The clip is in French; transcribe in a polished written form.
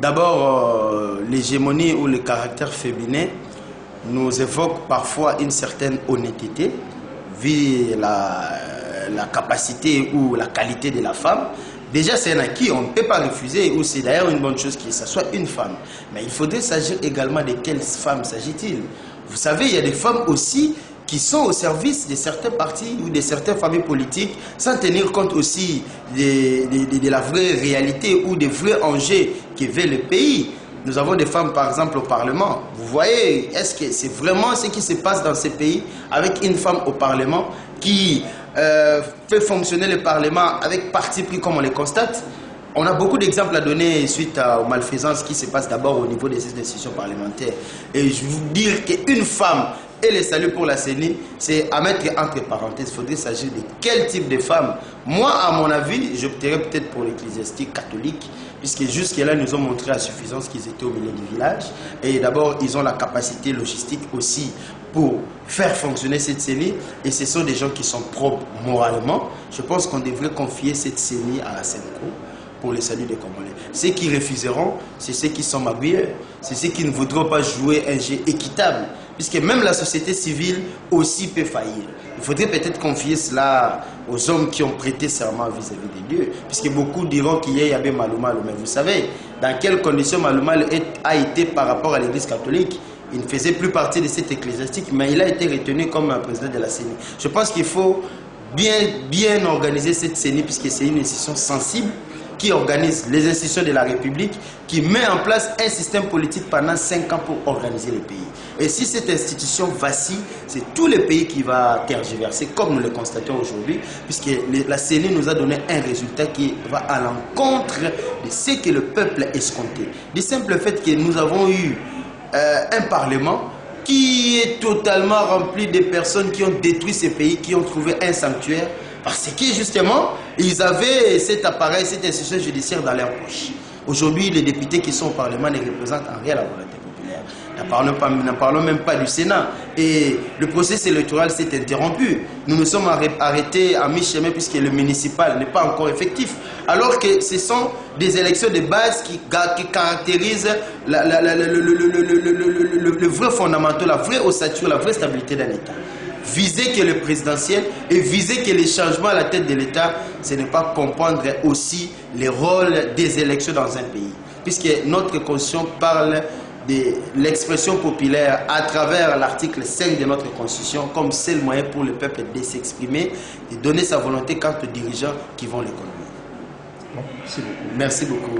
D'abord, l'hégémonie ou le caractère féminin nous évoque parfois une certaine honnêteté, vu la capacité ou la qualité de la femme. Déjà, c'est un acquis, on ne peut pas refuser, ou c'est d'ailleurs une bonne chose que ce soit une femme. Mais il faudrait s'agir également de quelles femmes s'agit-il. Vous savez, il y a des femmes aussi qui sont au service de certains partis ou de certaines familles politiques, sans tenir compte aussi de la vraie réalité ou des vrais enjeux qui veut le pays. Nous avons des femmes, par exemple, au Parlement. Vous voyez, est-ce que c'est vraiment ce qui se passe dans ces pays avec une femme au Parlement qui fait fonctionner le Parlement avec parti pris comme on le constate? On a beaucoup d'exemples à donner suite aux malfaisances qui se passent d'abord au niveau des institutions parlementaires. Et je vous dire qu'une femme et le salut pour la CENI, c'est à mettre entre parenthèses. Il faudrait s'agir de quel type de femme. Moi, à mon avis, j'opterais peut-être pour l'ecclésiastique catholique, puisque jusque-là, ils nous ont montré à suffisance qu'ils étaient au milieu du village. Et d'abord, ils ont la capacité logistique aussi pour faire fonctionner cette CENI. Et ce sont des gens qui sont propres moralement. Je pense qu'on devrait confier cette CENI à la SENCO pour le salut des Congolais. Ceux qui refuseront, c'est ceux qui sont magouilleurs. C'est ceux qui ne voudront pas jouer un jeu équitable. Puisque même la société civile aussi peut faillir. Il faudrait peut-être confier cela aux hommes qui ont prêté serment vis-à-vis de Dieu. Puisque beaucoup diront qu'il y avait Malou Malou. Mais vous savez, dans quelles conditions Malou Malou a été par rapport à l'église catholique? Il ne faisait plus partie de cette ecclésiastique, mais il a été retenu comme un président de la CENI. Je pense qu'il faut bien organiser cette CENI, puisque c'est une institution sensible, qui organise les institutions de la République, qui met en place un système politique pendant 5 ans pour organiser le pays. Et si cette institution vacille, c'est tout le pays qui va tergiverser, comme nous le constatons aujourd'hui, puisque la CENI nous a donné un résultat qui va à l'encontre de ce que le peuple escomptait. Du simple fait que nous avons eu un Parlement qui est totalement rempli de personnes qui ont détruit ce pays, qui ont trouvé un sanctuaire, parce que justement, ils avaient cet appareil, cette institution judiciaire dans leur poche. Aujourd'hui, les députés qui sont au Parlement ne représentent en rien la volonté populaire. Ne parlons même pas du Sénat. Et le processus électoral s'est interrompu. Nous nous sommes arrêtés à mi-chemin puisque le municipal n'est pas encore effectif. Alors que ce sont des élections de base qui caractérisent le vrai fondamental, la vraie ossature, la vraie stabilité d'un État. Viser que le présidentiel et viser que les changements à la tête de l'État, ce n'est pas comprendre aussi le rôle des élections dans un pays. Puisque notre Constitution parle de l'expression populaire à travers l'article 5 de notre Constitution comme seul moyen pour le peuple de s'exprimer et donner sa volonté quant aux dirigeants qui vont les conduire. Bon, merci beaucoup. Merci beaucoup.